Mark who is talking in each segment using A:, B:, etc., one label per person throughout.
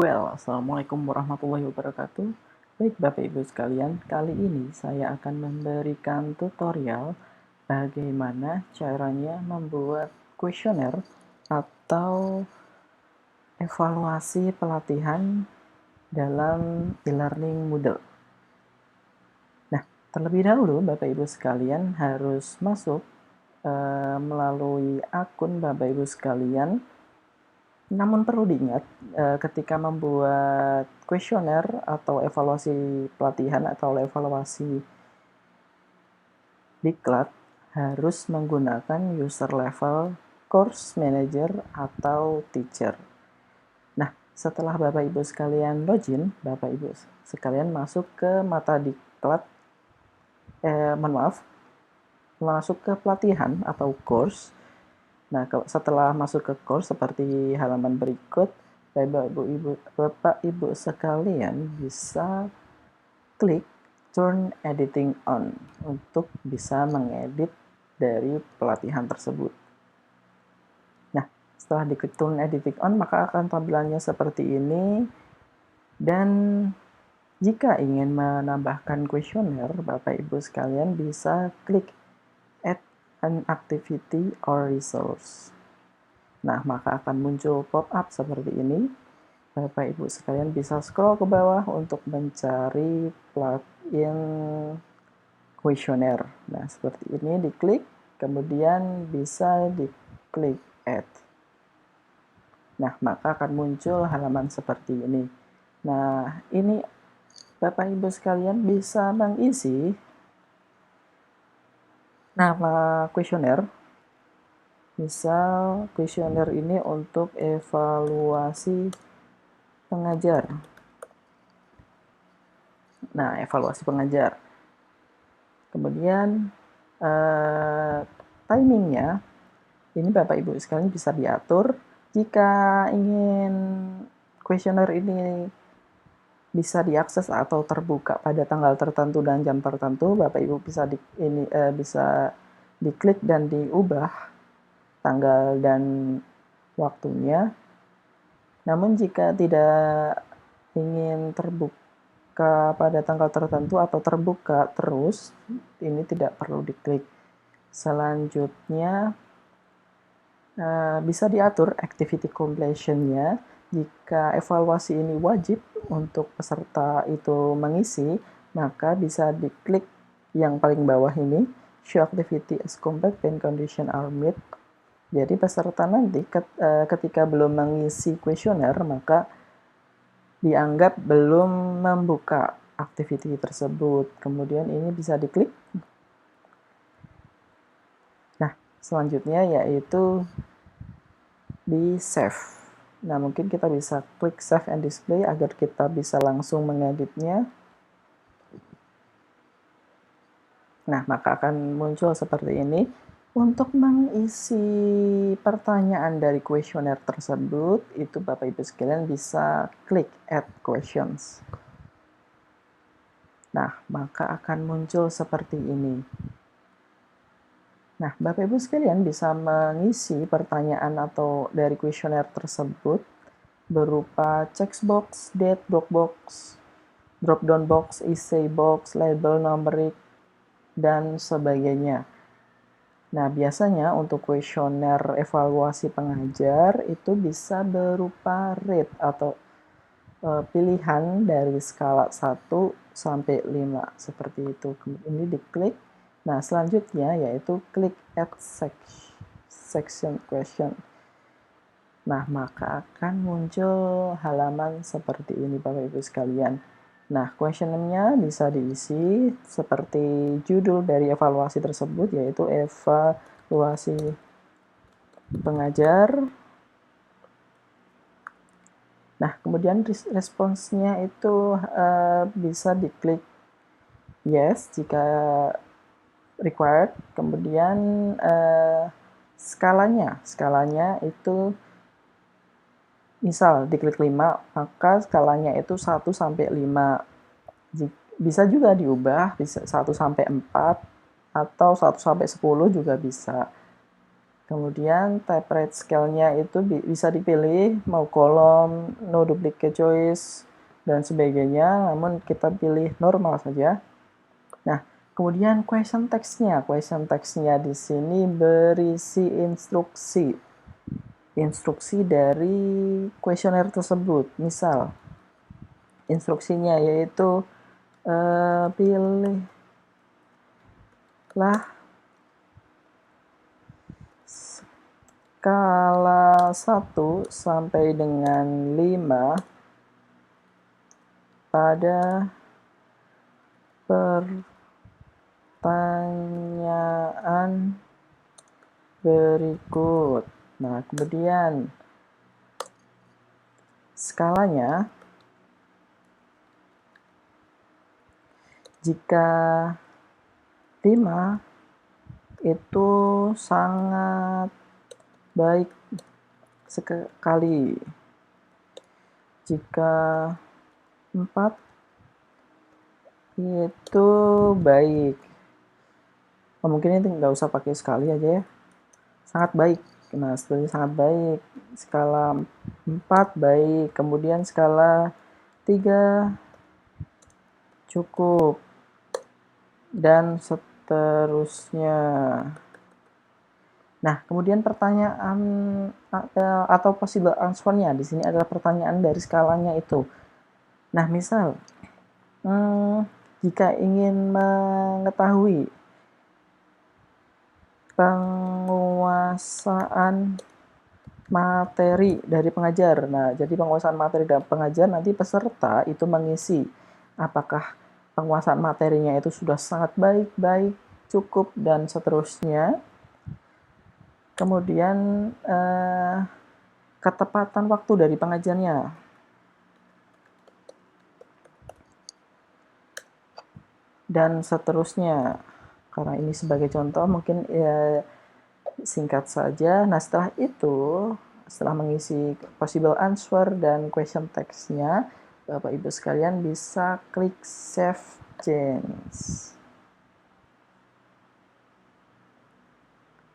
A: Assalamualaikum warahmatullahi wabarakatuh. Baik Bapak Ibu sekalian, kali ini saya akan memberikan tutorial bagaimana caranya membuat kuesioner atau evaluasi pelatihan dalam e-learning Moodle. Nah, terlebih dahulu Bapak Ibu sekalian harus masuk melalui akun Bapak Ibu sekalian. Namun perlu diingat, ketika membuat kuesioner atau evaluasi pelatihan atau evaluasi diklat, harus menggunakan user level, course manager, atau teacher. Nah, setelah Bapak Ibu sekalian login, Bapak Ibu sekalian masuk ke mata diklat, masuk ke pelatihan atau course. Nah, setelah masuk ke course seperti halaman berikut, Bapak Ibu sekalian bisa klik turn editing on untuk bisa mengedit dari pelatihan tersebut. Nah, setelah diklik turn editing on, maka akan tampilannya seperti ini. Dan jika ingin menambahkan kuesioner, Bapak Ibu sekalian bisa klik add an activity or resource. Nah, maka akan muncul pop-up seperti ini. Bapak Ibu sekalian bisa scroll ke bawah untuk mencari plugin kuesioner. Nah, seperti ini diklik, kemudian bisa diklik add. Nah, maka akan muncul halaman seperti ini. Nah, ini Bapak Ibu sekalian bisa mengisi nama kuesioner. Misal kuesioner ini untuk evaluasi pengajar. Nah, evaluasi pengajar. Kemudian timingnya, ini Bapak Ibu sekalian bisa diatur. Jika ingin kuesioner ini bisa diakses atau terbuka pada tanggal tertentu dan jam tertentu, Bapak Ibu bisa bisa diklik dan diubah tanggal dan waktunya. Namun jika tidak ingin terbuka pada tanggal tertentu atau terbuka terus, ini tidak perlu diklik. Selanjutnya bisa diatur activity completion-nya. Jika evaluasi ini wajib untuk peserta itu mengisi, maka bisa diklik yang paling bawah ini, show activity as complete when condition are met. Jadi peserta nanti ketika belum mengisi kuesioner, maka dianggap belum membuka activity tersebut. Kemudian ini bisa diklik. Nah, selanjutnya yaitu di save. Nah, mungkin kita bisa klik save and display agar kita bisa langsung mengeditnya. Nah, maka akan muncul seperti ini. Untuk mengisi pertanyaan dari kuesioner tersebut, itu Bapak Ibu sekalian bisa klik add questions. Nah, maka akan muncul seperti ini. Nah, Bapak Ibu sekalian bisa mengisi pertanyaan atau dari kuesioner tersebut berupa checkbox, date, box, drop-down box, essay box, label, numerik, dan sebagainya. Nah, biasanya untuk kuesioner evaluasi pengajar itu bisa berupa rate atau pilihan dari skala 1 sampai 5 seperti itu. Ini diklik. Nah, selanjutnya yaitu klik add section question. Nah, maka akan muncul halaman seperti ini Bapak Ibu sekalian. Nah, questionnya bisa diisi seperti judul dari evaluasi tersebut, yaitu evaluasi pengajar. Nah, kemudian responsnya itu bisa diklik yes jika required. Kemudian skalanya itu misal diklik 5, maka skalanya itu 1 sampai 5. Bisa juga diubah, bisa 1 sampai 4 atau 1 sampai 10 juga bisa. Kemudian type rate scale-nya itu bisa dipilih mau kolom, no duplicate choice, dan sebagainya, namun kita pilih normal saja. Nah, kemudian question text-nya. Question text-nya di sini berisi instruksi. Instruksi dari kuesioner tersebut. Misal, instruksinya yaitu pilihlah skala 1 sampai dengan 5 pada pertanyaan berikut. Nah, kemudian skalanya, jika 5 itu sangat baik sekali. Jika 4 itu baik. Oh, mungkin itu nggak usah pakai sekali aja ya. Sangat baik. Nah, sebenarnya sangat baik. Skala 4 baik. Kemudian skala 3 cukup. Dan seterusnya. Nah, kemudian pertanyaan atau possible answer-nya di sini adalah pertanyaan dari skalanya itu. Nah, misal jika ingin mengetahui penguasaan materi dari pengajar. Nah, jadi penguasaan materi dari pengajar nanti peserta itu mengisi apakah penguasaan materinya itu sudah sangat baik, cukup, dan seterusnya. Kemudian ketepatan waktu dari pengajarnya. Dan seterusnya. Karena ini sebagai contoh mungkin singkat saja. Nah, setelah itu, setelah mengisi possible answer dan question text-nya, Bapak Ibu sekalian bisa klik Save Change.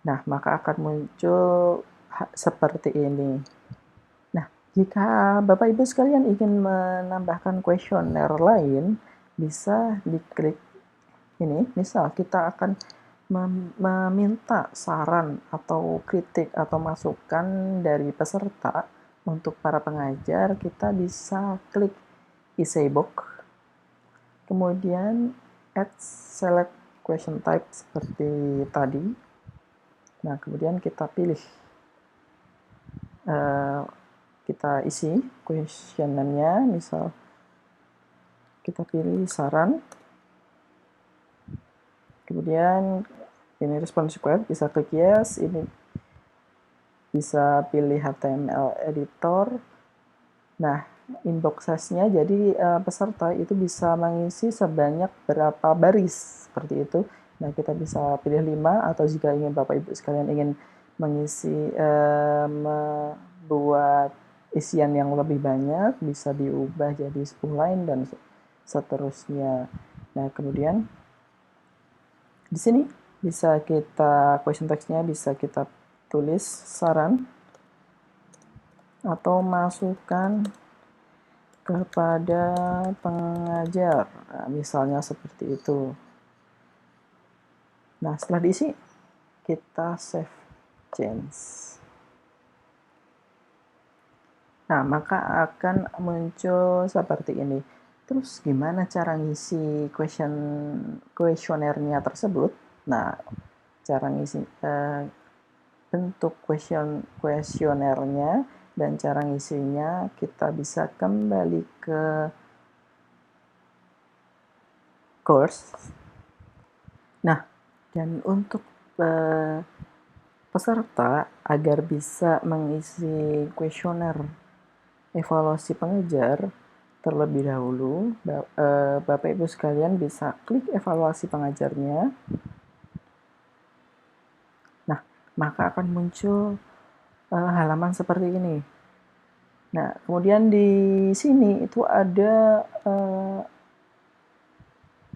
A: Nah, maka akan muncul seperti ini. Nah, jika Bapak Ibu sekalian ingin menambahkan kuesioner lain, bisa diklik ini. Misal kita akan meminta saran atau kritik atau masukan dari peserta untuk para pengajar, kita bisa klik Essay Box, kemudian add select question type seperti tadi. Nah, kemudian kita pilih, kita isi questionnya, misal kita pilih saran, kemudian ini response required, bisa klik yes, ini bisa pilih HTML editor. Nah, inbox size-nya jadi peserta itu bisa mengisi sebanyak berapa baris seperti itu. Nah, kita bisa pilih 5 atau jika ingin Bapak Ibu sekalian ingin mengisi membuat isian yang lebih banyak, bisa diubah jadi 10 line dan seterusnya. Nah, kemudian di sini bisa kita question text-nya bisa kita tulis saran atau masukan kepada pengajar. Nah, misalnya seperti itu. Nah, setelah diisi, kita save change. Nah, maka akan muncul seperti ini. Terus gimana cara ngisi kuesionernya tersebut? Nah, cara ngisi bentuk kuesionernya dan cara ngisinya kita bisa kembali ke course. Nah, dan untuk peserta agar bisa mengisi kuesioner evaluasi pengajar terlebih dahulu, Bapak Ibu sekalian bisa klik evaluasi pengajarnya. Nah, maka akan muncul halaman seperti ini. Nah, kemudian di sini itu ada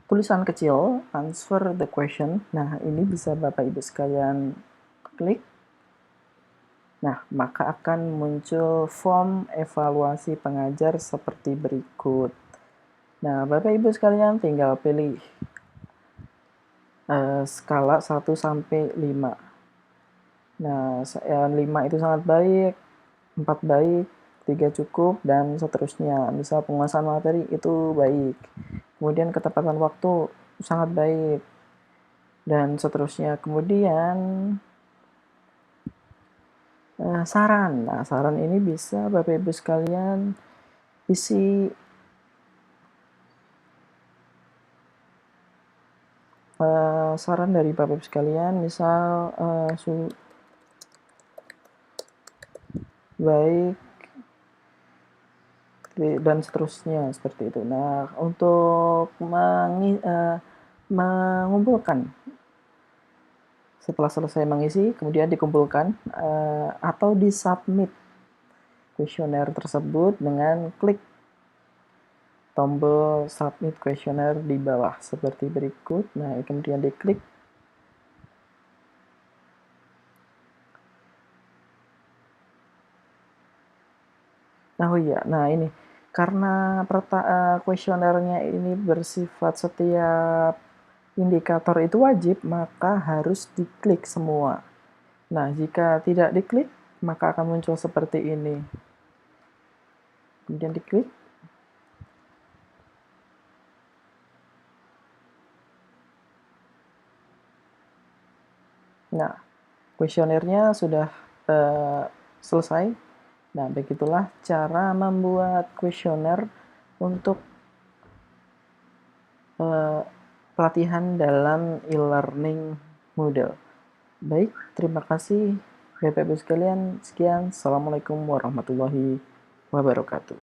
A: tulisan kecil, answer the question. Nah, ini bisa Bapak Ibu sekalian klik. Nah, maka akan muncul form evaluasi pengajar seperti berikut. Nah, Bapak Ibu sekalian tinggal pilih skala 1 sampai 5. Nah, 5 itu sangat baik, 4 baik, 3 cukup, dan seterusnya. Misal penguasaan materi itu baik. Kemudian ketepatan waktu sangat baik, dan seterusnya. Kemudian saran. Nah, saran ini bisa Bapak Ibu sekalian isi saran dari Bapak Ibu sekalian, misal baik dan seterusnya seperti itu. Nah, untuk mengumpulkan setelah selesai mengisi, kemudian dikumpulkan atau disubmit kuesioner tersebut dengan klik tombol submit kuesioner di bawah seperti berikut. Nah, kemudian diklik. Oh iya, nah ini karena kuesionernya ini bersifat setiap indikator itu wajib, maka harus diklik semua. Nah, jika tidak diklik, maka akan muncul seperti ini. Kemudian diklik. Nah, kuesionernya sudah selesai. Nah, begitulah cara membuat kuesioner untuk pelatihan dalam e-learning Moodle. Baik, terima kasih Bapak-Ibu sekalian. Sekian, Assalamualaikum warahmatullahi wabarakatuh.